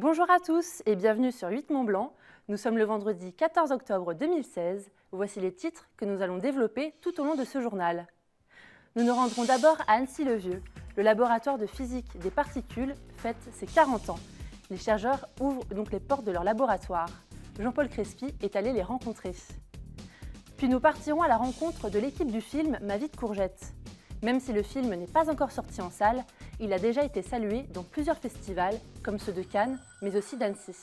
Bonjour à tous et bienvenue sur 8 Mont Blanc. Nous sommes le vendredi 14 octobre 2016. Voici les titres que nous allons développer tout au long de ce journal. Nous nous rendrons d'abord à Annecy-le-Vieux. Le laboratoire de physique des particules fête ses 40 ans. Les chercheurs ouvrent donc les portes de leur laboratoire. Jean-Paul Crespi est allé les rencontrer. Puis nous partirons à la rencontre de l'équipe du film Ma vie de courgette. Même si le film n'est pas encore sorti en salle, il a déjà été salué dans plusieurs festivals, comme ceux de Cannes, mais aussi d'Annecy.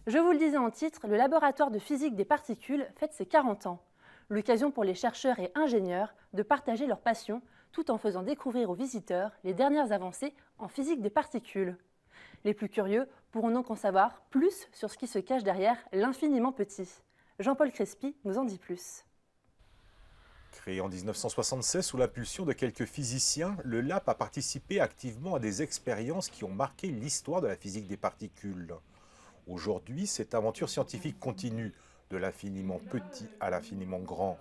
Je vous le disais en titre, le laboratoire de physique des particules fête ses 40 ans. L'occasion pour les chercheurs et ingénieurs de partager leur passion tout en faisant découvrir aux visiteurs les dernières avancées en physique des particules. Les plus curieux pourront donc en savoir plus sur ce qui se cache derrière l'infiniment petit. Jean-Paul Crespi nous en dit plus. Créé en 1976 sous l'impulsion de quelques physiciens, le LAP a participé activement à des expériences qui ont marqué l'histoire de la physique des particules. Aujourd'hui, cette aventure scientifique continue, de l'infiniment petit à l'infiniment grand.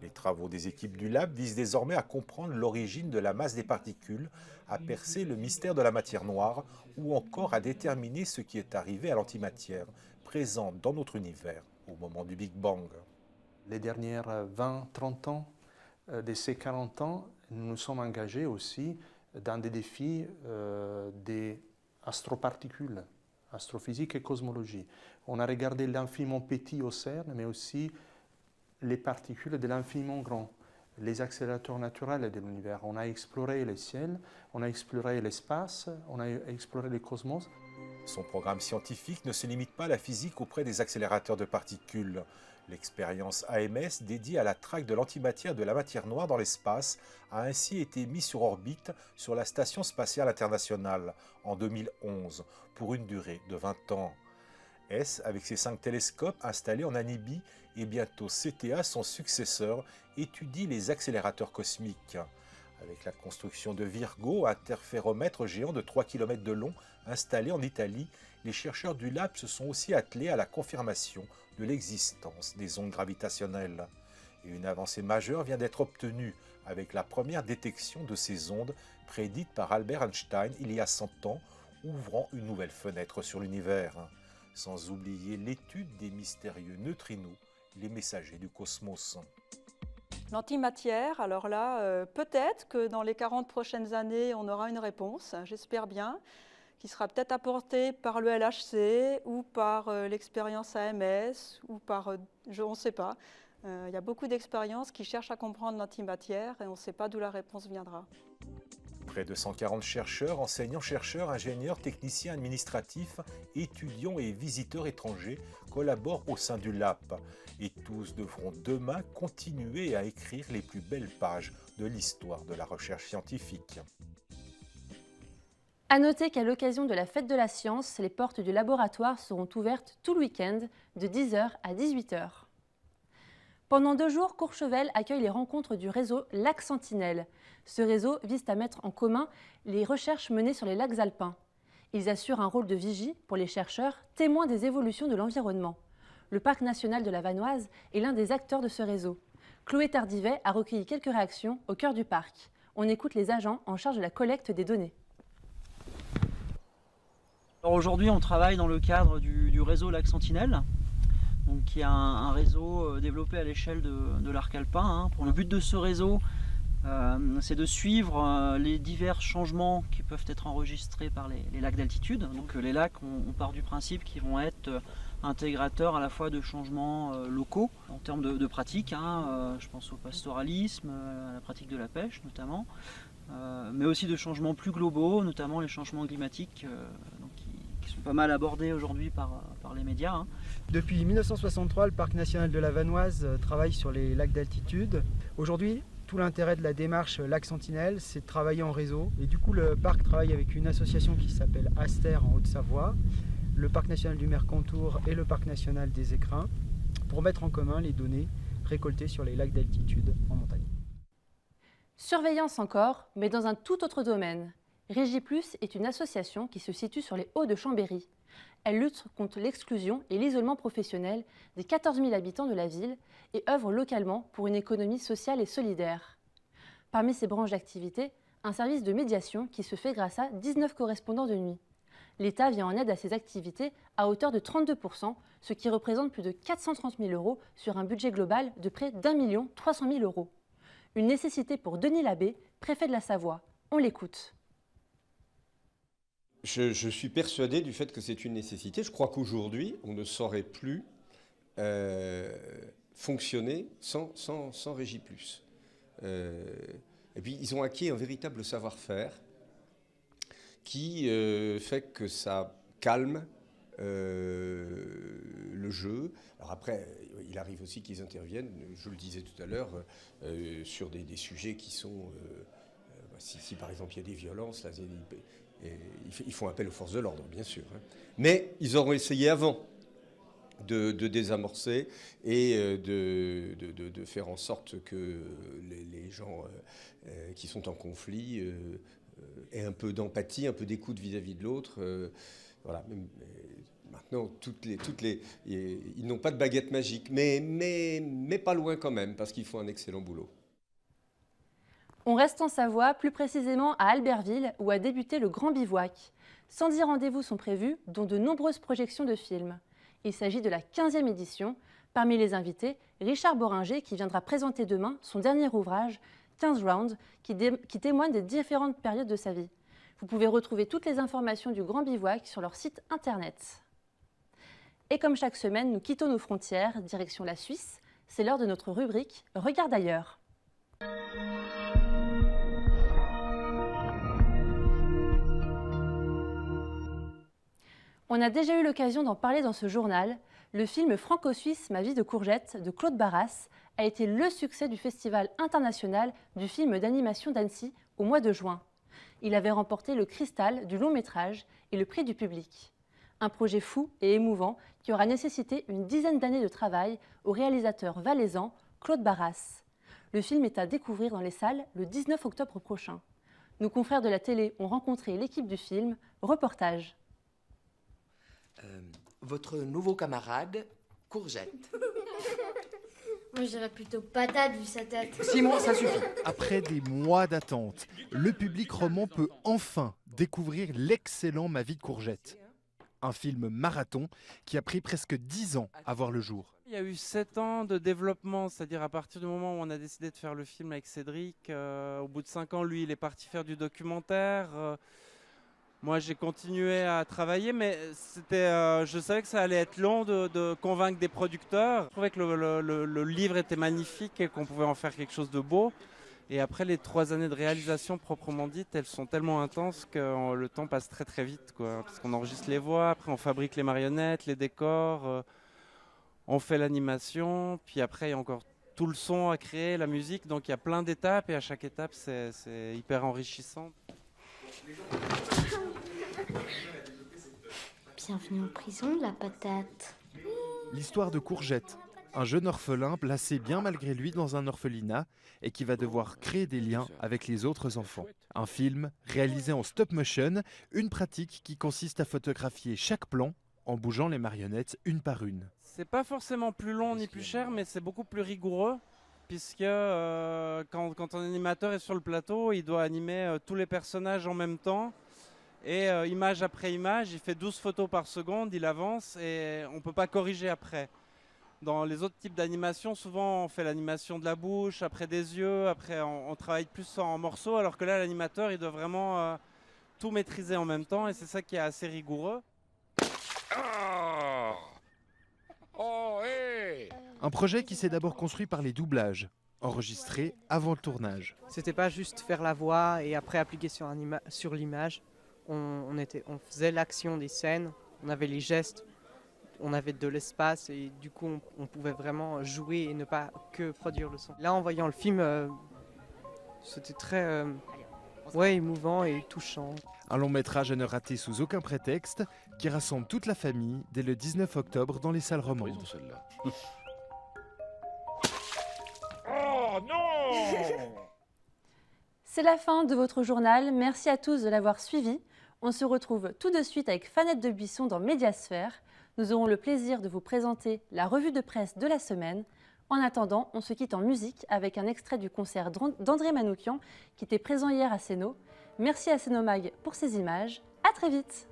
Les travaux des équipes du LAP visent désormais à comprendre l'origine de la masse des particules, à percer le mystère de la matière noire ou encore à déterminer ce qui est arrivé à l'antimatière, présente dans notre univers au moment du Big Bang. Les dernières 20-30 ans de ces 40 ans, nous nous sommes engagés aussi dans des défis des astroparticules, astrophysique et cosmologie. On a regardé l'infiniment petit au CERN, mais aussi les particules de l'infiniment grand, les accélérateurs naturels de l'univers. On a exploré le ciel, on a exploré l'espace, on a exploré le cosmos. Son programme scientifique ne se limite pas à la physique auprès des accélérateurs de particules. L'expérience AMS, dédiée à la traque de l'antimatière de la matière noire dans l'espace, a ainsi été mise sur orbite sur la Station spatiale internationale en 2011 pour une durée de 20 ans. S, avec ses 5 télescopes installés en Namibie, et bientôt CTA, son successeur, étudie les accélérateurs cosmiques. Avec la construction de Virgo, interféromètre géant de 3 km de long installé en Italie, les chercheurs du LAP se sont aussi attelés à la confirmation de l'existence des ondes gravitationnelles. Et une avancée majeure vient d'être obtenue avec la première détection de ces ondes prédite par Albert Einstein il y a 100 ans, ouvrant une nouvelle fenêtre sur l'univers. Sans oublier l'étude des mystérieux neutrinos, les messagers du cosmos. L'antimatière, alors là, peut-être que dans les 40 prochaines années, on aura une réponse, j'espère bien, qui sera peut-être apportée par le LHC ou par l'expérience AMS ou par, on ne sait pas. Il y a beaucoup d'expériences qui cherchent à comprendre l'antimatière et on ne sait pas d'où la réponse viendra. Près de 140 chercheurs, enseignants-chercheurs, ingénieurs, techniciens administratifs, étudiants et visiteurs étrangers collaborent au sein du LAP. Et tous devront demain continuer à écrire les plus belles pages de l'histoire de la recherche scientifique. À noter qu'à l'occasion de la Fête de la Science, les portes du laboratoire seront ouvertes tout le week-end de 10h à 18h. Pendant 2 jours, Courchevel accueille les rencontres du réseau Lac Sentinelle. Ce réseau vise à mettre en commun les recherches menées sur les lacs alpins. Ils assurent un rôle de vigie pour les chercheurs, témoins des évolutions de l'environnement. Le parc national de la Vanoise est l'un des acteurs de ce réseau. Chloé Tardivet a recueilli quelques réactions au cœur du parc. On écoute les agents en charge de la collecte des données. Aujourd'hui, on travaille dans le cadre du réseau Lac Sentinelle, donc qui est un réseau développé à l'échelle de l'arc alpin. Le but de ce réseau, c'est de suivre les divers changements qui peuvent être enregistrés par les lacs d'altitude. Donc les lacs, on part du principe qu'ils vont être intégrateurs à la fois de changements locaux en termes de pratiques. Je pense au pastoralisme, à la pratique de la pêche notamment, mais aussi de changements plus globaux, notamment les changements climatiques qui sont pas mal abordés aujourd'hui par les médias. Depuis 1963, le parc national de la Vanoise travaille sur les lacs d'altitude. Aujourd'hui, tout l'intérêt de la démarche Lac Sentinelle, c'est de travailler en réseau. Et du coup, le parc travaille avec une association qui s'appelle Aster en Haute-Savoie, le parc national du Mercantour et le parc national des Écrins, pour mettre en commun les données récoltées sur les lacs d'altitude en montagne. Surveillance encore, mais dans un tout autre domaine. Régiplus est une association qui se situe sur les Hauts de Chambéry. Elle lutte contre l'exclusion et l'isolement professionnel des 14 000 habitants de la ville et œuvre localement pour une économie sociale et solidaire. Parmi ses branches d'activité, un service de médiation qui se fait grâce à 19 correspondants de nuit. L'État vient en aide à ces activités à hauteur de 32%, ce qui représente plus de 430 000 € sur un budget global de près d'1 300 000 €. Une nécessité pour Denis Labbé, préfet de la Savoie. On l'écoute. Je suis persuadé du fait que c'est une nécessité. Je crois qu'aujourd'hui, on ne saurait plus fonctionner sans Régie Plus. Et puis, ils ont acquis un véritable savoir-faire qui fait que ça calme le jeu. Alors après, il arrive aussi qu'ils interviennent, je le disais tout à l'heure, sur des sujets qui sont... si par exemple il y a des violences, là, ils font appel aux forces de l'ordre, bien sûr. Hein. Mais ils auront essayé avant de désamorcer et de faire en sorte que les gens qui sont en conflit aient un peu d'empathie, un peu d'écoute vis-à-vis de l'autre. Voilà. Maintenant, ils n'ont pas de baguette magique, mais pas loin quand même, parce qu'ils font un excellent boulot. On reste en Savoie, plus précisément à Albertville, où a débuté le Grand Bivouac. 110 rendez-vous sont prévus, dont de nombreuses projections de films. Il s'agit de la 15e édition. Parmi les invités, Richard Boringer, qui viendra présenter demain son dernier ouvrage, 15 Rounds, qui témoigne des différentes périodes de sa vie. Vous pouvez retrouver toutes les informations du Grand Bivouac sur leur site internet. Et comme chaque semaine, nous quittons nos frontières, direction la Suisse. C'est l'heure de notre rubrique « Regarde ailleurs ». On a déjà eu l'occasion d'en parler dans ce journal. Le film franco-suisse Ma vie de courgette de Claude Barras a été le succès du Festival international du film d'animation d'Annecy au mois de juin. Il avait remporté le Cristal du long métrage et le prix du public. Un projet fou et émouvant qui aura nécessité une dizaine d'années de travail au réalisateur valaisan Claude Barras. Le film est à découvrir dans les salles le 19 octobre prochain. Nos confrères de la télé ont rencontré l'équipe du film. Reportage. Votre nouveau camarade, Courgette. Moi, je dirais plutôt patate vu sa tête. Simon, ça suffit. Après des mois d'attente, le public roman peut enfin découvrir l'excellent Ma vie de courgette. Un film marathon qui a pris presque 10 ans à voir le jour. Il y a eu 7 ans de développement, c'est-à-dire à partir du moment où on a décidé de faire le film avec Cédric, au bout de 5 ans, lui, il est parti faire du documentaire. Moi, j'ai continué à travailler, mais je savais que ça allait être long de convaincre des producteurs. Je trouvais que le livre était magnifique et qu'on pouvait en faire quelque chose de beau. Et après, les 3 années de réalisation proprement dites, elles sont tellement intenses que le temps passe très très vite, quoi. Parce qu'on enregistre les voix, après on fabrique les marionnettes, les décors, on fait l'animation, puis après il y a encore tout le son à créer, la musique. Donc il y a plein d'étapes et à chaque étape, c'est hyper enrichissant. Bienvenue en prison, la patate. L'histoire de Courgette, un jeune orphelin placé bien malgré lui dans un orphelinat et qui va devoir créer des liens avec les autres enfants. Un film réalisé en stop motion, une pratique qui consiste à photographier chaque plan en bougeant les marionnettes une par une. C'est pas forcément plus long ni plus cher, mais c'est beaucoup plus rigoureux. Puisque quand un animateur est sur le plateau, il doit animer tous les personnages en même temps. Et image après image, il fait 12 photos par seconde, il avance et on ne peut pas corriger après. Dans les autres types d'animation, souvent on fait l'animation de la bouche, après des yeux, après on travaille plus en morceaux, alors que là l'animateur il doit vraiment tout maîtriser en même temps et c'est ça qui est assez rigoureux. Un projet qui s'est d'abord construit par les doublages, enregistrés avant le tournage. C'était pas juste faire la voix et après appliquer sur l'image. On faisait l'action des scènes, on avait les gestes, on avait de l'espace et du coup on pouvait vraiment jouer et ne pas que produire le son. Là en voyant le film, c'était très émouvant et touchant. Un long métrage à ne rater sous aucun prétexte qui rassemble toute la famille dès le 19 octobre dans les salles romandes. Oh non! C'est la fin de votre journal. Merci à tous de l'avoir suivi. On se retrouve tout de suite avec Fanette de Buisson dans Médiasphère. Nous aurons le plaisir de vous présenter la revue de presse de la semaine. En attendant, on se quitte en musique avec un extrait du concert d'André Manoukian qui était présent hier à Céno. Merci à Cénomag pour ces images. À très vite!